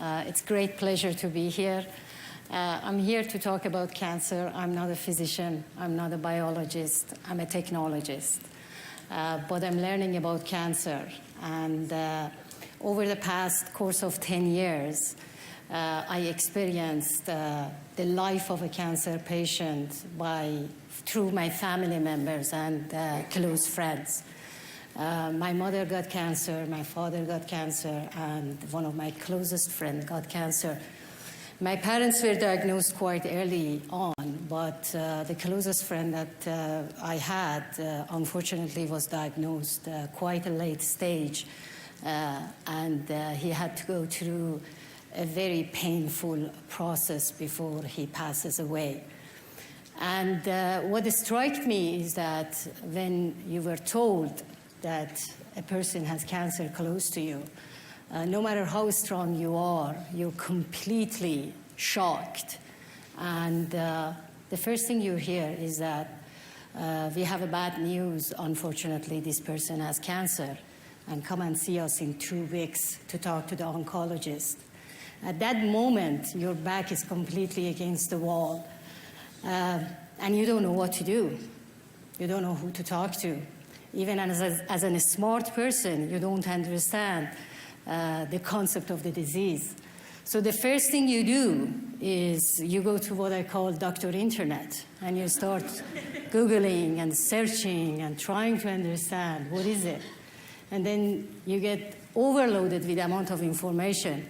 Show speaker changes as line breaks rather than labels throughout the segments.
It's a great pleasure to be here. I'm here to talk about cancer. I'm not a physician. I'm not a biologist. I'm a technologist. But I'm learning about cancer. And over the past course of 10 years, I experienced the life of a cancer patient through my family members and close friends. My mother got cancer, my father got cancer, and one of my closest friends got cancer. My parents were diagnosed quite early on, but the closest friend that I had, unfortunately, was diagnosed quite a late stage, and he had to go through a very painful process before he passes away. And what struck me is that when you were told that a person has cancer close to you, no matter how strong you are, you're completely shocked. And the first thing you hear is that we have a bad news. Unfortunately, this person has cancer, and come and see us in 2 weeks to talk to the oncologist. At that moment, your back is completely against the wall, and you don't know what to do. You don't know who to talk to. Even as a smart person, you don't understand the concept of the disease. So the first thing you do is you go to what I call Dr. Internet, and you start Googling and searching and trying to understand what is it. And then you get overloaded with the amount of information,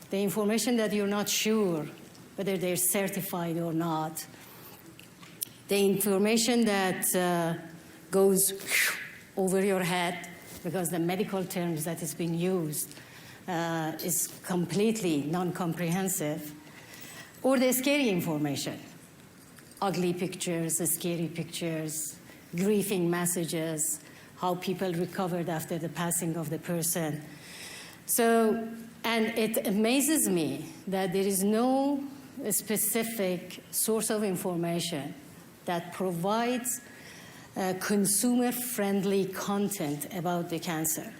the information that you're not sure whether they're certified or not, the information that goes over your head because the medical terms that is being used is completely non-comprehensive, or the scary information, ugly pictures, scary pictures, grieving messages, how people recovered after the passing of the person. So, and it amazes me that there is no specific source of information that provides consumer-friendly content about the cancer.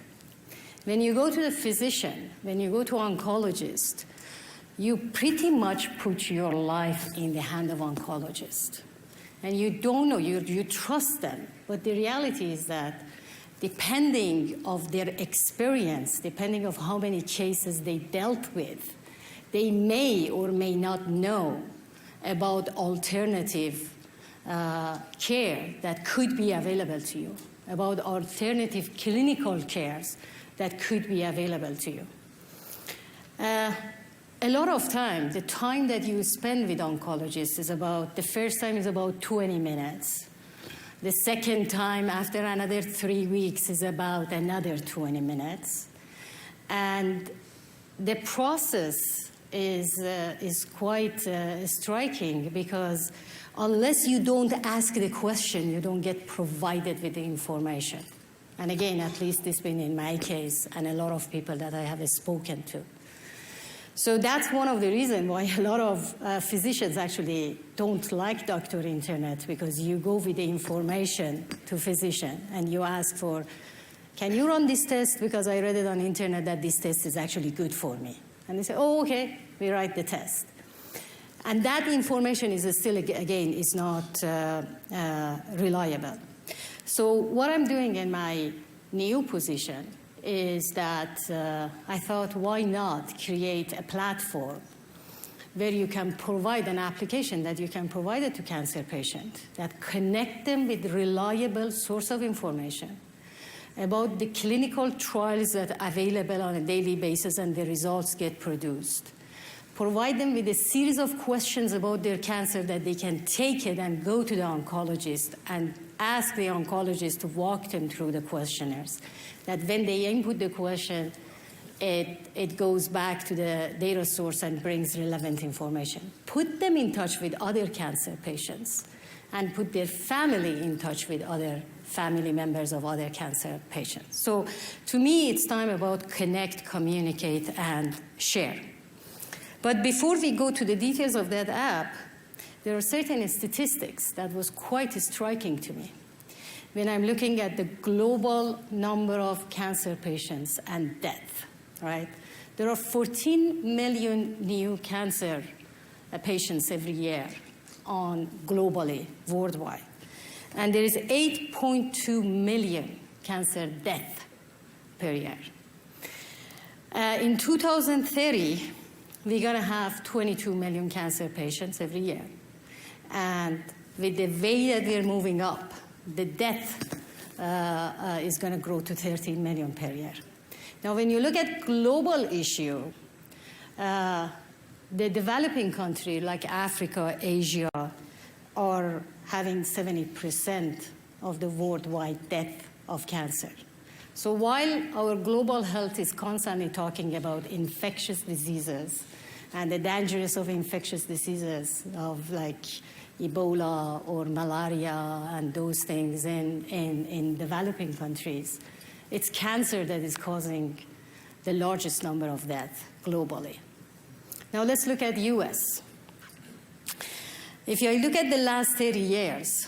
When you go to the physician, when you go to oncologist, you pretty much put your life in the hand of oncologist. And you don't know, you trust them. But the reality is that depending of their experience, depending of how many cases they dealt with, they may or may not know about alternative care that could be available to you, about alternative clinical cares that could be available to you. A lot of time, the time that you spend with oncologists is the first time is about 20 minutes. The second time after another 3 weeks is about another 20 minutes. And the process is quite striking because unless you don't ask the question, you don't get provided with the information. And again, at least it's been in my case and a lot of people that I have spoken to. So that's one of the reasons why a lot of physicians actually don't like Dr. Internet, because you go with the information to physician and you ask for, can you run this test? Because I read it on Internet that this test is actually good for me. And they say, oh, okay, we write the test. And that information is still, again, is not reliable. So what I'm doing in my new position is that I thought, why not create a platform where you can provide an application that you can provide it to cancer patients that connect them with reliable source of information about the clinical trials that are available on a daily basis and the results get produced. Provide them with a series of questions about their cancer that they can take it and go to the oncologist and ask the oncologist to walk them through the questionnaires. That when they input the question, it goes back to the data source and brings relevant information. Put them in touch with other cancer patients and put their family in touch with other family members of other cancer patients. So to me, it's time about connect, communicate, and share. But before we go to the details of that app, there are certain statistics that was quite striking to me. When I'm looking at the global number of cancer patients and death, right? There are 14 million new cancer patients every year globally, worldwide. And there is 8.2 million cancer deaths per year. In 2030, we're going to have 22 million cancer patients every year. And with the way that we're moving up, the death is going to grow to 13 million per year. Now, when you look at global issue, the developing country like Africa, Asia, are having 70% of the worldwide death of cancer. So while our global health is constantly talking about infectious diseases and the dangers of infectious diseases of like Ebola or malaria and those things in developing countries, it's cancer that is causing the largest number of deaths globally. Now let's look at US. If you look at the last 30 years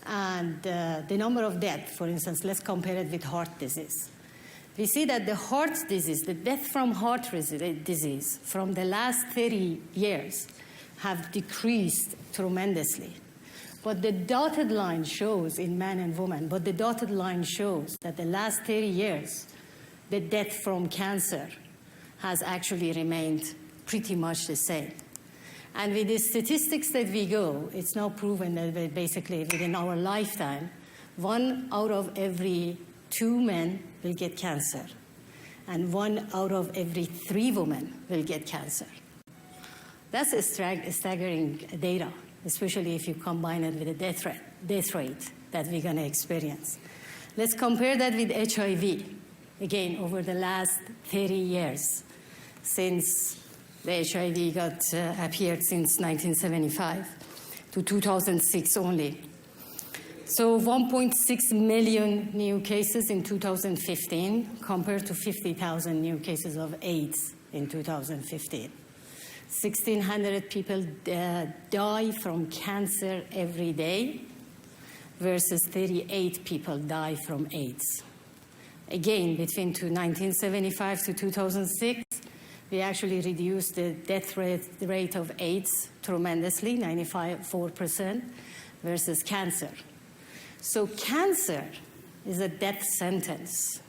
and the number of deaths, for instance, let's compare it with heart disease. We see that the heart disease, the death from heart disease from the last 30 years have decreased tremendously. But the dotted line shows in men and women, but the dotted line shows that the last 30 years, the death from cancer has actually remained pretty much the same. And with the statistics that we go, it's now proven that basically within our lifetime, 1 out of every 2 men will get cancer, and 1 out of every 3 women will get cancer. That's a staggering data, especially if you combine it with the death rate that we're going to experience. Let's compare that with HIV. Again, over the last 30 years, since the HIV appeared since 1975 to 2006 only. So 1.6 million new cases in 2015 compared to 50,000 new cases of AIDS in 2015. 1,600 people die from cancer every day versus 38 people die from AIDS. Again, between 1975 to 2006, we actually reduced the death rate of AIDS tremendously, 94% versus cancer. So cancer is a death sentence.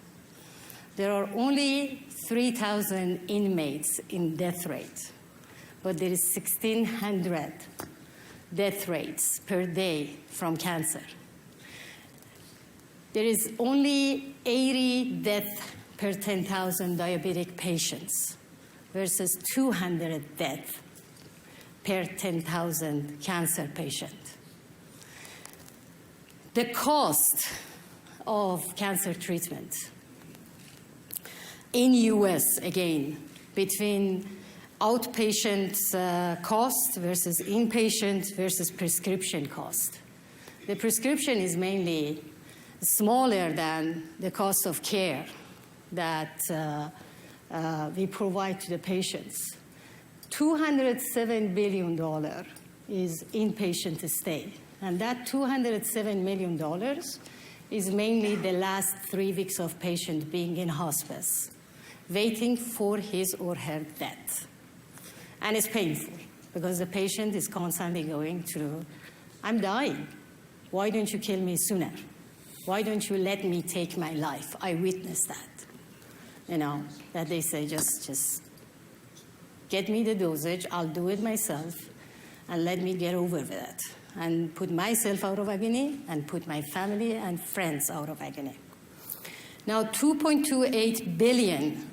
There are only 3,000 inmates in death rate, but there is 1,600 death rates per day from cancer. There is only 80 deaths per 10,000 diabetic patients versus 200 deaths per 10,000 cancer patients. The cost of cancer treatment in US, again, between outpatient cost versus inpatient versus prescription cost. The prescription is mainly smaller than the cost of care that we provide to the patients. $207 billion is inpatient stay. And that $207 million is mainly the last 3 weeks of patient being in hospice, waiting for his or her death. And it's painful because the patient is constantly going through, I'm dying. Why don't you kill me sooner? Why don't you let me take my life? I witnessed that. You know, that they say, just get me the dosage, I'll do it myself, and let me get over with it, and put myself out of agony, and put my family and friends out of agony. Now, $2.28 billion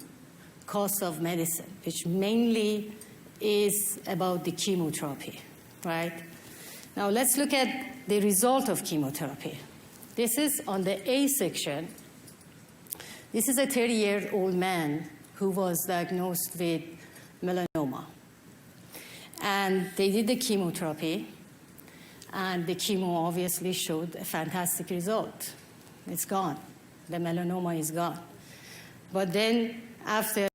cost of medicine, which mainly is about the chemotherapy, right? Now, let's look at the result of chemotherapy. This is on the A section. This is a 30-year-old man who was diagnosed with melanoma. And they did the chemotherapy, and the chemo obviously showed a fantastic result. It's gone. The melanoma is gone. But then after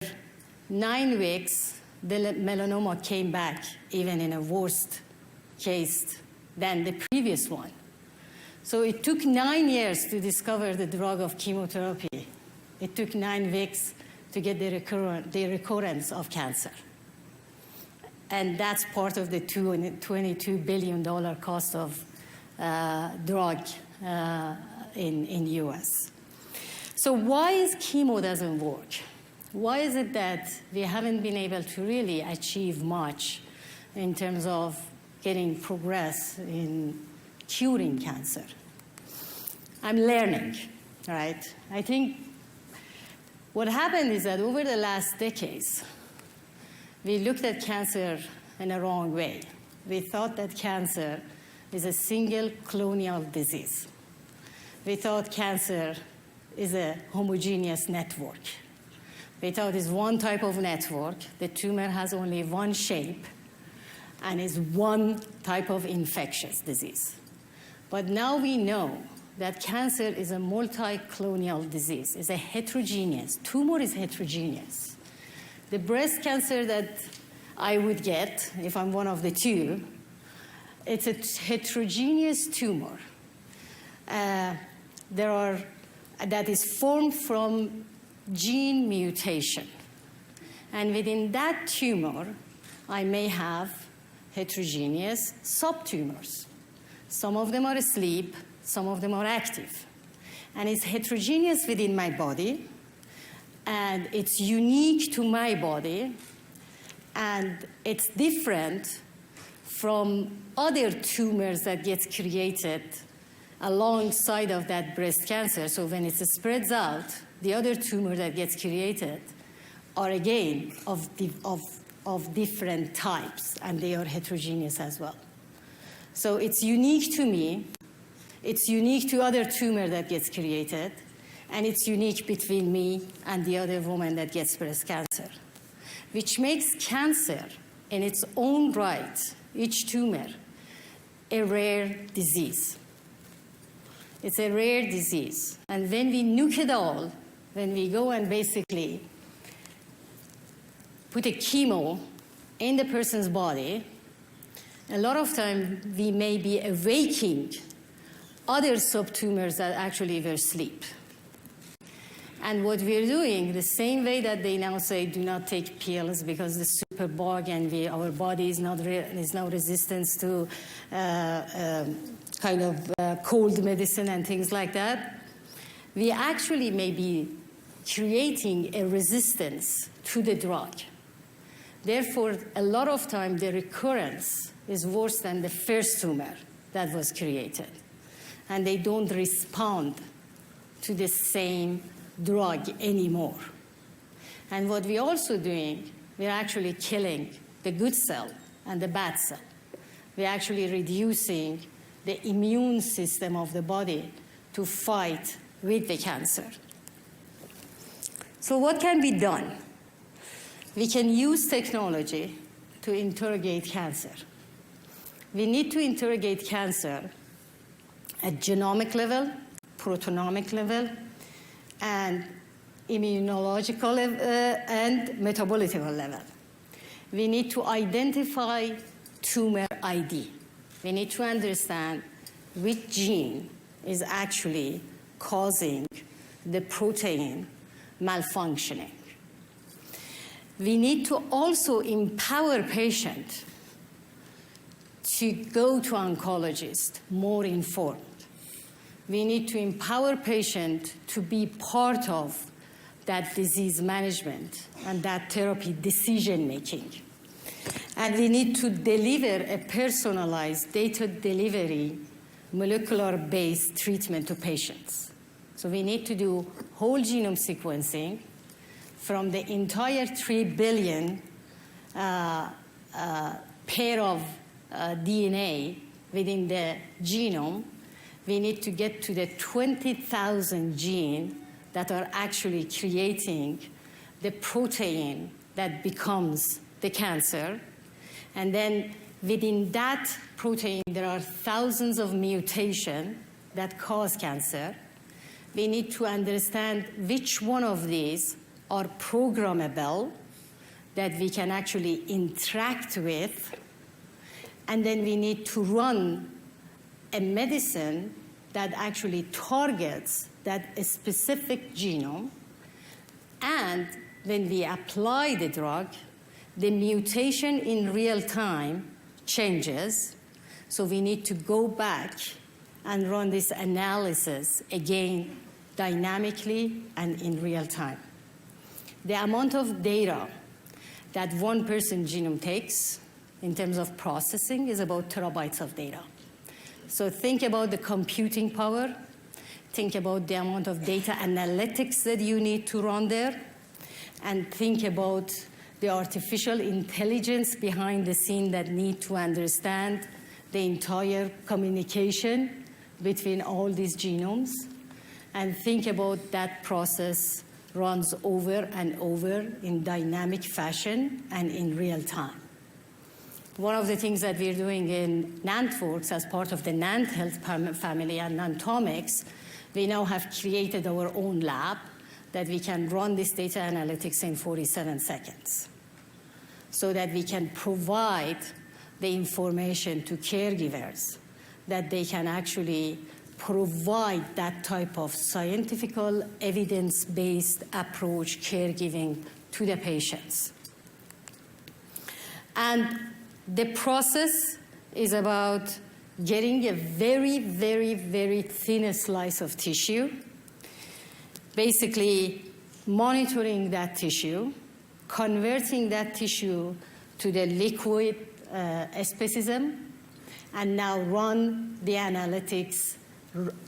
9 weeks, the melanoma came back, even in a worse case than the previous one. So it took 9 years to discover the drug of chemotherapy. It took 9 weeks to get the recurrence of cancer. And that's part of the $22 billion cost of drug in US. So why is chemo doesn't work? Why is it that we haven't been able to really achieve much in terms of getting progress in curing cancer? I'm learning, right? I think what happened is that over the last decades, we looked at cancer in a wrong way. We thought that cancer is a single clonal disease. We thought cancer is a homogeneous network. We thought it's one type of network. The tumor has only one shape and is one type of infectious disease. But now we know that cancer is a multi-clonal disease. It's a heterogeneous. Tumor is heterogeneous. The breast cancer that I would get, if I'm one of the two, it's a heterogeneous tumor. That is formed from gene mutation. And within that tumor, I may have heterogeneous subtumors. Some of them are asleep, some of them are active. And it's heterogeneous within my body, and it's unique to my body, and it's different from other tumors that get created alongside of that breast cancer. So when it spreads out, the other tumor that gets created are again of different types, and they are heterogeneous as well. So it's unique to me, it's unique to other tumor that gets created, and it's unique between me and the other woman that gets breast cancer, which makes cancer in its own right, each tumor, a rare disease. It's a rare disease. And when we nuke it all, when we go and basically put a chemo in the person's body, a lot of time we may be awaking other subtumors that actually were asleep. And what we're doing, the same way that they now say do not take pills because the superbug and our body is now resistant to cold medicine and things like that, we actually may be creating a resistance to the drug. Therefore, a lot of time the recurrence is worse than the first tumor that was created. And they don't respond to the same drug anymore. And what we're also doing, we're actually killing the good cell and the bad cell. We're actually reducing the immune system of the body to fight with the cancer. So what can be done? We can use technology to interrogate cancer. We need to interrogate cancer at genomic level, protonomic level, and immunological and metabolic level. We need to identify tumor ID. We need to understand which gene is actually causing the protein malfunctioning. We need to also empower patients to go to oncologists more informed. We need to empower patients to be part of that disease management and that therapy decision-making. And we need to deliver a personalized data delivery, molecular-based treatment to patients. So we need to do whole genome sequencing from the entire 3 billion pair of DNA within the genome. We need to get to the 20,000 genes that are actually creating the protein that becomes the cancer. And then within that protein, there are thousands of mutations that cause cancer. We need to understand which one of these are programmable that we can actually interact with. And then we need to run a medicine that actually targets that specific genome and when we apply the drug, the mutation in real time changes. So we need to go back and run this analysis again dynamically and in real time. The amount of data that one person's genome takes in terms of processing is about terabytes of data. So think about the computing power. Think about the amount of data analytics that you need to run there. And think about the artificial intelligence behind the scene that need to understand the entire communication between all these genomes. And think about that process runs over and over in dynamic fashion and in real time. One of the things that we're doing in NantWorks as part of the Nant Health family and Nantmomics, we now have created our own lab that we can run this data analytics in 47 seconds so that we can provide the information to caregivers that they can actually provide that type of scientific, evidence-based approach caregiving to the patients. And the process is about getting a very, very, very thin slice of tissue, basically monitoring that tissue, converting that tissue to the liquid specimen, and now run the analytics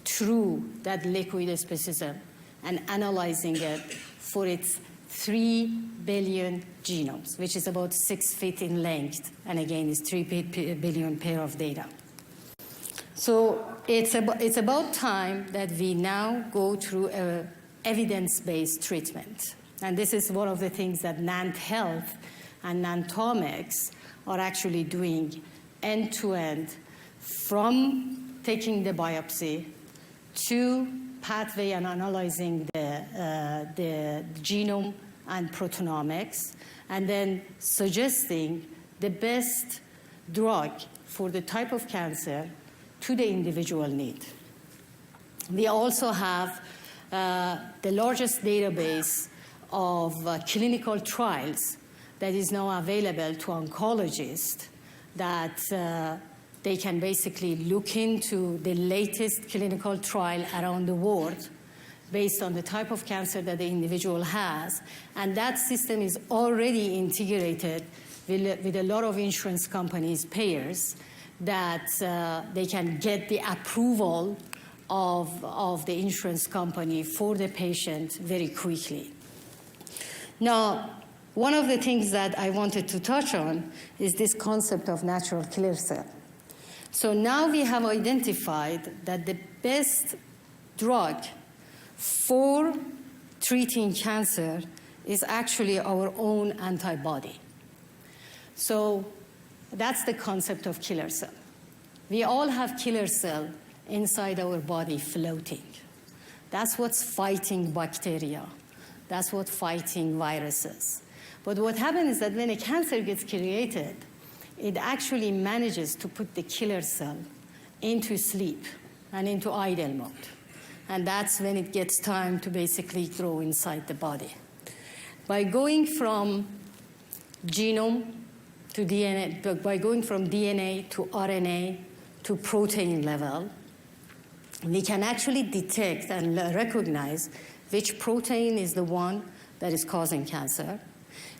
through that liquid specimen and analyzing it for its 3 billion genomes, which is about 6 feet in length, and again, it's 3 billion pair of data. So it's about time that we now go through an evidence-based treatment. And this is one of the things that Nant Health and Nantmomics are actually doing end-to-end, from taking the biopsy to pathway and analyzing the genome and protonomics, and then suggesting the best drug for the type of cancer to the individual need. We also have the largest database of clinical trials that is now available to oncologists that they can basically look into the latest clinical trial around the world based on the type of cancer that the individual has. And that system is already integrated with a lot of insurance companies, payers, that they can get the approval of the insurance company for the patient very quickly. Now, one of the things that I wanted to touch on is this concept of natural killer cell. So now we have identified that the best drug for treating cancer is actually our own antibody. So that's the concept of killer cell. We all have killer cell inside our body floating. That's what's fighting bacteria. That's what's fighting viruses. But what happens is that when a cancer gets created, it actually manages to put the killer cell into sleep and into idle mode. And that's when it gets time to basically grow inside the body. By going from genome to DNA, by going from DNA to RNA to protein level, we can actually detect and recognize which protein is the one that is causing cancer.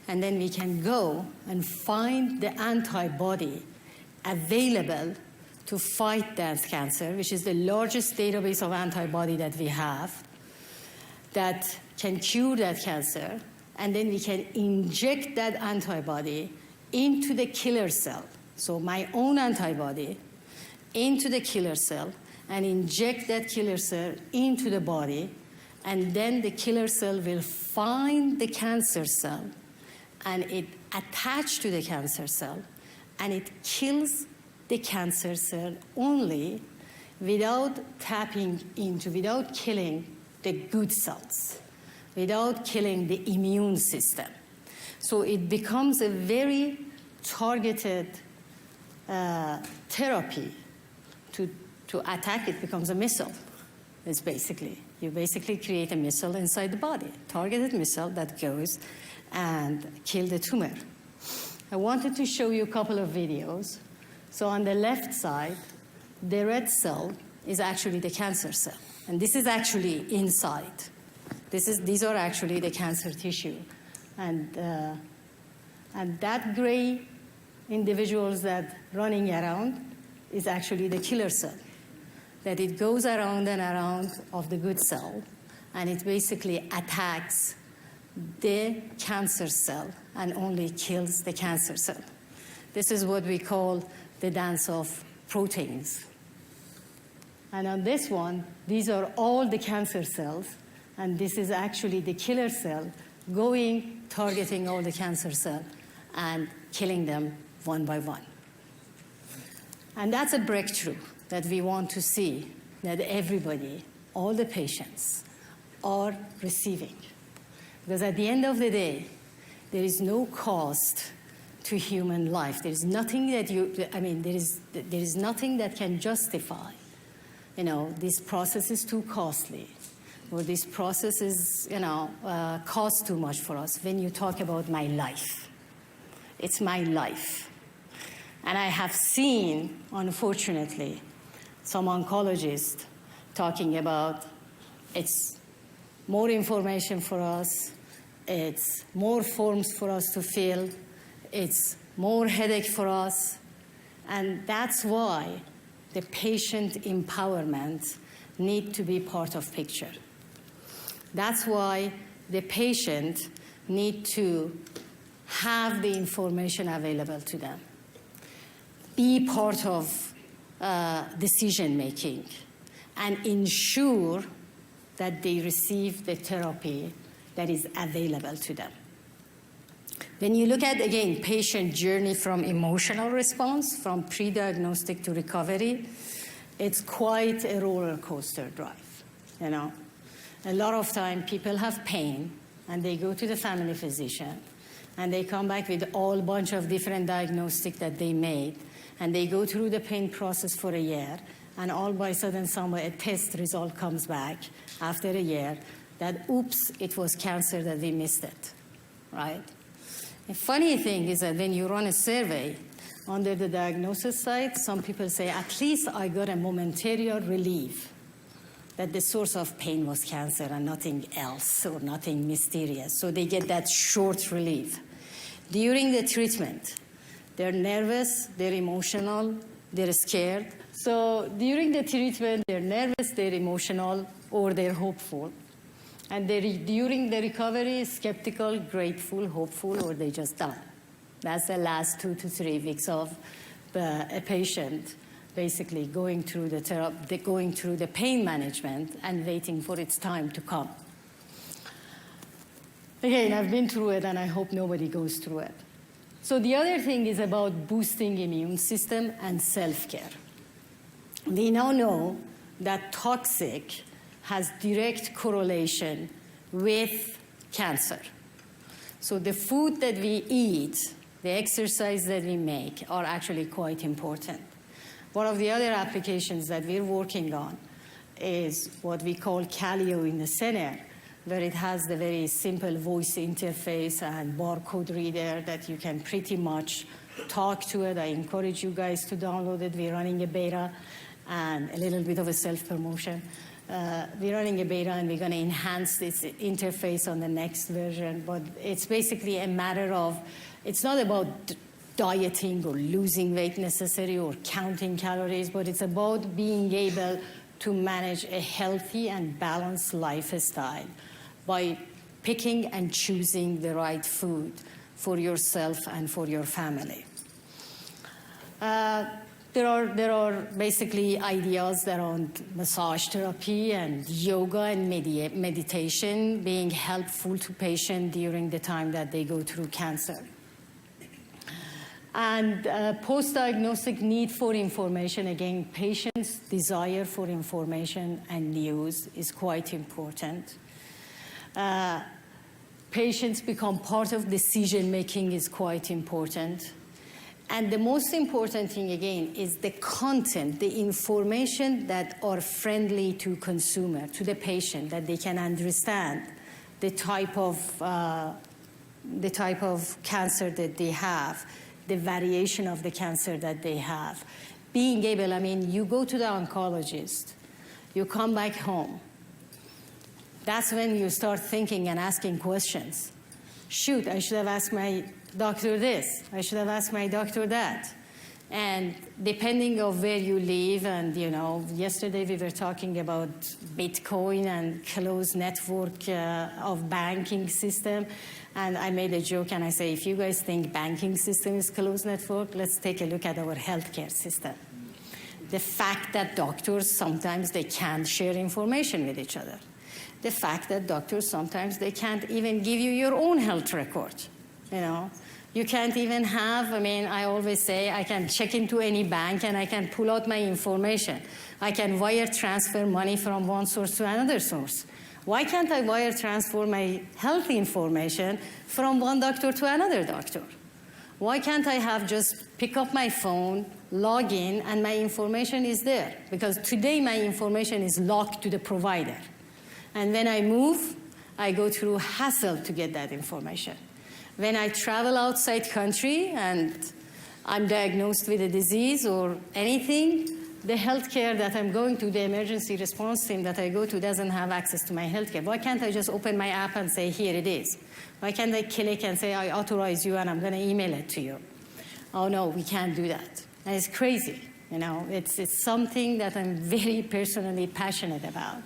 And then we can go and find the antibody available to fight that cancer, which is the largest database of antibody that we have that can cure that cancer. And then we can inject that antibody into the killer cell. So my own antibody into the killer cell and inject that killer cell into the body. And then the killer cell will find the cancer cell and it attaches to the cancer cell and it kills the cancer cell only without tapping into, without killing the good cells, without killing the immune system. So it becomes a very targeted therapy to attack. It becomes a missile, it's basically. You basically create a missile inside the body, targeted missile that goes and kills the tumor. I wanted to show you a couple of videos. So on the left side, the red cell is actually the cancer cell. And this is actually inside. These are actually the cancer tissue. And that gray individuals that running around is actually the killer cell. That it goes around and around of the good cell, and it basically attacks the cancer cell and only kills the cancer cell. This is what we call the dance of proteins. And on this one, these are all the cancer cells, and this is actually the killer cell going, targeting all the cancer cells and killing them one by one. And that's a breakthrough that we want to see, that everybody, all the patients, are receiving. Because at the end of the day, there is no cost to human life. There is nothing that there is nothing that can justify, this process is too costly, or this process is, costs too much for us. When you talk about my life, it's my life. And I have seen, unfortunately, some oncologists talking about it's more information for us, it's more forms for us to fill, it's more headache for us, and that's why the patient empowerment need to be part of picture. That's why the patient need to have the information available to them, be part of decision-making, and ensure that they receive the therapy that is available to them. When you look at, again, patient journey from emotional response, from pre-diagnostic to recovery, it's quite a roller coaster drive, A lot of time people have pain, and they go to the family physician, and they come back with a whole bunch of different diagnostics that they made, and they go through the pain process for a year, and all by a sudden a test result comes back after a year that, oops, it was cancer, that we missed it, right? The funny thing is that when you run a survey, under the diagnosis side, some people say, at least I got a momentary relief that the source of pain was cancer and nothing else or nothing mysterious. So they get that short relief. During the treatment, they're nervous, they're emotional, they're scared. So during the treatment, they're nervous, they're emotional, or they're hopeful. And during the recovery, skeptical, grateful, hopeful, or they just die. That's the last 2 to 3 weeks of a patient basically going through the pain management and waiting for its time to come. Again, I've been through it, and I hope nobody goes through it. So the other thing is about boosting immune system and self-care. We now know that toxic has direct correlation with cancer. So the food that we eat, the exercise that we make are actually quite important. One of the other applications that we're working on is what we call Calio in the center, where it has the very simple voice interface and barcode reader that you can pretty much talk to it. I encourage you guys to download it. We're running a beta, and a little bit of a self-promotion. We're running a beta, and we're going to enhance this interface on the next version. But it's basically a matter of, it's not about dieting or losing weight necessarily or counting calories, but it's about being able to manage a healthy and balanced lifestyle by picking and choosing the right food for yourself and for your family. There are basically ideas around massage therapy and yoga and meditation being helpful to patients during the time that they go through cancer. And post-diagnostic need for information, again, patients' desire for information and news is quite important. Patients become part of decision-making is quite important. And the most important thing, again, is the content, the information that are friendly to consumer, to the patient, that they can understand the type of cancer that they have, the variation of the cancer that they have. Being able, I mean, you go to the oncologist, you come back home. That's when you start thinking and asking questions. Shoot, I should have asked my doctor this. I should have asked my doctor that. And depending on where you live, and yesterday we were talking about Bitcoin and closed network of banking system. And I made a joke and I say, if you guys think banking system is closed network, let's take a look at our healthcare system. The fact that doctors sometimes they can't share information with each other. The fact that doctors sometimes they can't even give you your own health record. You can't even have, I always say I can check into any bank and I can pull out my information. I can wire transfer money from one source to another source. Why can't I wire transfer my health information from one doctor to another doctor? Why can't I have just pick up my phone, log in, and my information is there? Because today my information is locked to the provider. And when I move, I go through hassle to get that information. When I travel outside country and I'm diagnosed with a disease or anything, the healthcare that I'm going to, the emergency response team that I go to doesn't have access to my healthcare. Why can't I just open my app and say, here it is? Why can't I click and say, I authorize you and I'm going to email it to you? Oh, no, we can't do that. And it's crazy. It's something that I'm very personally passionate about,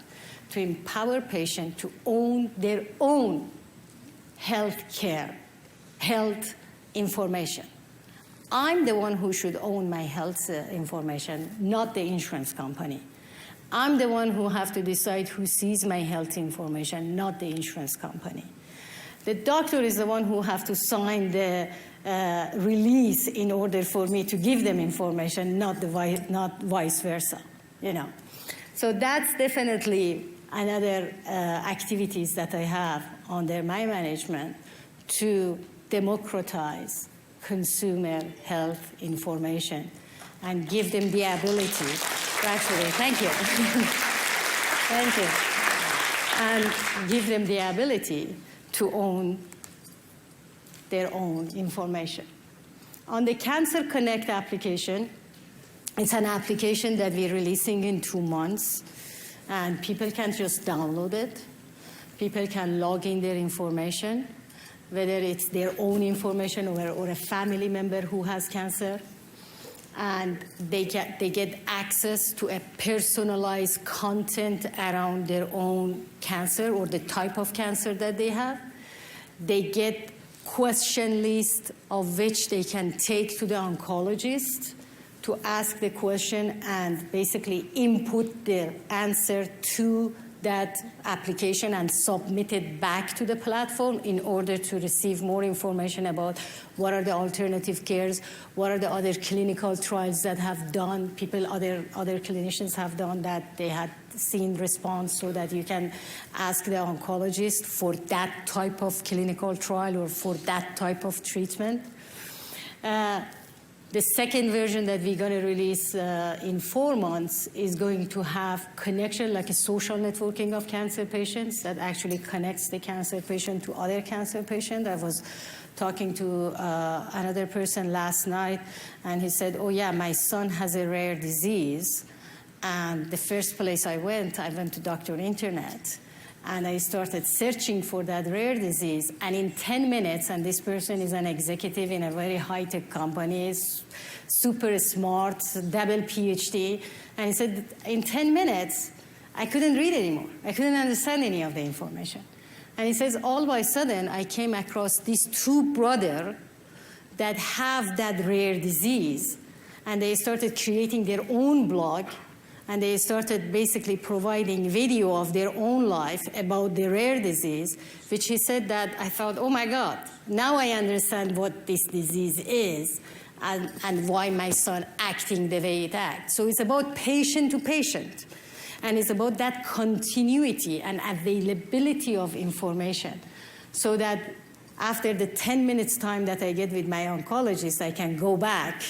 to empower patients to own their own healthcare. Health information. I'm the one who should own my health information, not the insurance company. I'm the one who have to decide who sees my health information, not the insurance company. The doctor is the one who have to sign the release in order for me to give them information, not vice versa. So that's definitely another activities that I have under my management to democratize consumer health information and give them the ability. Actually, thank you. Thank you. And give them the ability to own their own information. On the Cancer Connect application, it's an application that we're releasing in 2 months, and people can just download it. People can log in their information, whether it's their own information or a family member who has cancer, and they get access to a personalized content around their own cancer or the type of cancer that they have. They get question list of which they can take to the oncologist to ask the question and basically input their answer to that application and submit it back to the platform in order to receive more information about what are the alternative cares, what are the other clinical trials that have done, other clinicians have done that they had seen response, so that you can ask the oncologist for that type of clinical trial or for that type of treatment. The second version that we're going to release in 4 months is going to have connection, like a social networking of cancer patients that actually connects the cancer patient to other cancer patients. I was talking to another person last night, and he said, oh yeah, my son has a rare disease, and the first place I went to Dr. Internet. And I started searching for that rare disease. And in 10 minutes, and this person is an executive in a very high-tech company, super smart, double PhD. And he said, in 10 minutes, I couldn't read anymore. I couldn't understand any of the information. And he says, all by a sudden, I came across these 2 brothers that have that rare disease. And they started creating their own blog. And they started basically providing video of their own life about the rare disease, which he said that I thought, oh my God, now I understand what this disease is and why my son acting the way it acts. So it's about patient to patient. And it's about that continuity and availability of information so that after the 10 minutes time that I get with my oncologist, I can go back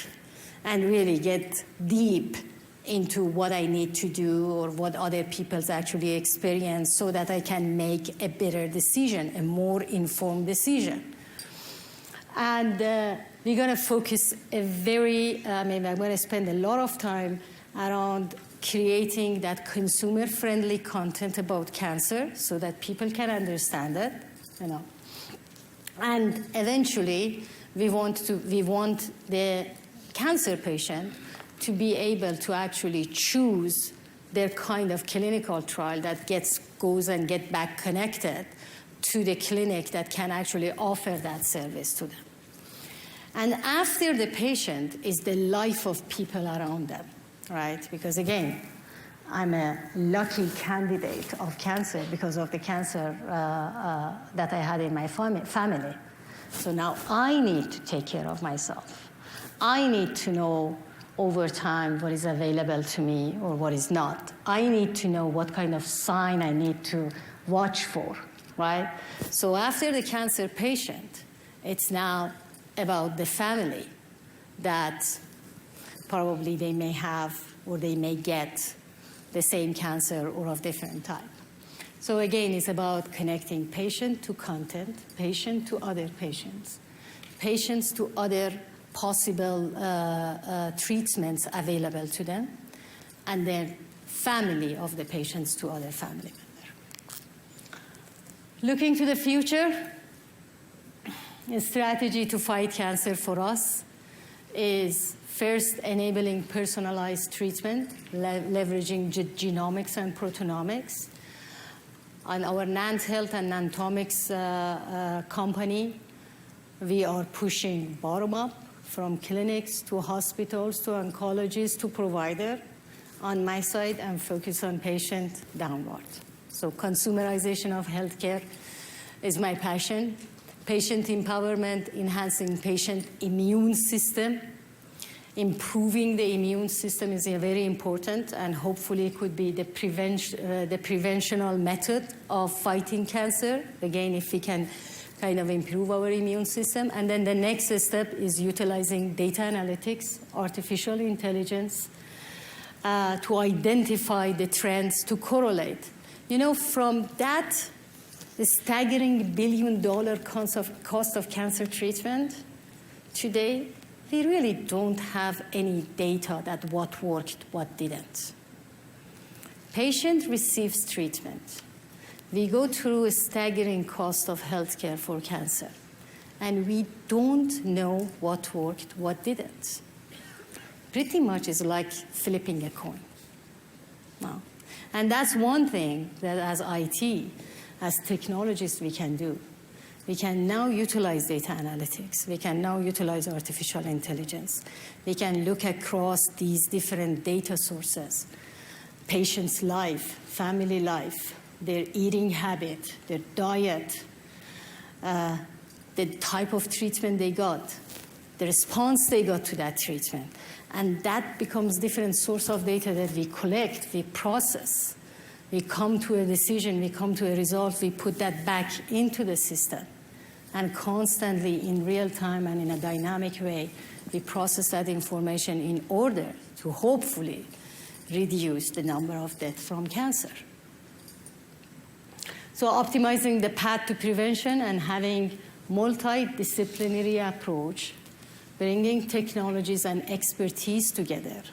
and really get deep into what I need to do or what other people's actually experience so that I can make a better decision, a more informed decision. And we're going to focus I'm going to spend a lot of time around creating that consumer-friendly content about cancer so that people can understand it, And eventually, we want the cancer patient to be able to actually choose their kind of clinical trial that goes and get back connected to the clinic that can actually offer that service to them. And after the patient is the life of people around them, right? Because again, I'm a lucky candidate of cancer because of the cancer that I had in my family. So now I need to take care of myself. I need to know over time what is available to me or what is not. I need to know what kind of sign I need to watch for, right? So after the cancer patient, it's now about the family that probably they may have or they may get the same cancer or of different type. So again, it's about connecting patient to content, patient to other patients, patients to other possible treatments available to them, and then family of the patients to other family members. Looking to the future, a strategy to fight cancer for us is first enabling personalized treatment, leveraging genomics and protonomics. On our Nant Health and Nantomics company, we are pushing bottom-up from clinics to hospitals to oncologists to provider. On my side, I'm focused on patient downward. So consumerization of healthcare is my passion. Patient empowerment, enhancing patient immune system. Improving the immune system is very important, and hopefully it could be the preventional method of fighting cancer. Again, if we can kind of improve our immune system. And then the next step is utilizing data analytics, artificial intelligence, to identify the trends, to correlate. From that the staggering $1 billion cost of cancer treatment today, we really don't have any data that what worked, what didn't. Patient receives treatment. We go through a staggering cost of healthcare for cancer, and we don't know what worked, what didn't. Pretty much is like flipping a coin. Wow. And that's one thing that as IT, as technologists, we can do. We can now utilize data analytics. We can now utilize artificial intelligence. We can look across these different data sources, patient's life, family life, their eating habit, their diet, the type of treatment they got, the response they got to that treatment. And that becomes different source of data that we collect, we process. We come to a decision, we come to a result, we put that back into the system. And constantly, in real time and in a dynamic way, we process that information in order to hopefully reduce the number of deaths from cancer. So optimizing the path to prevention and having multidisciplinary approach, bringing technologies and expertise together,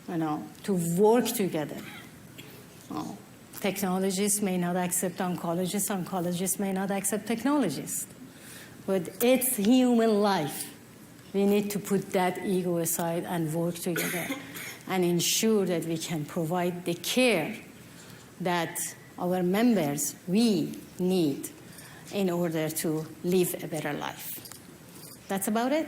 to work together. Technologists may not accept oncologists, oncologists may not accept technologists. But it's human life. We need to put that ego aside and work together and ensure that we can provide the care that our members, we need in order to live a better life. That's about it.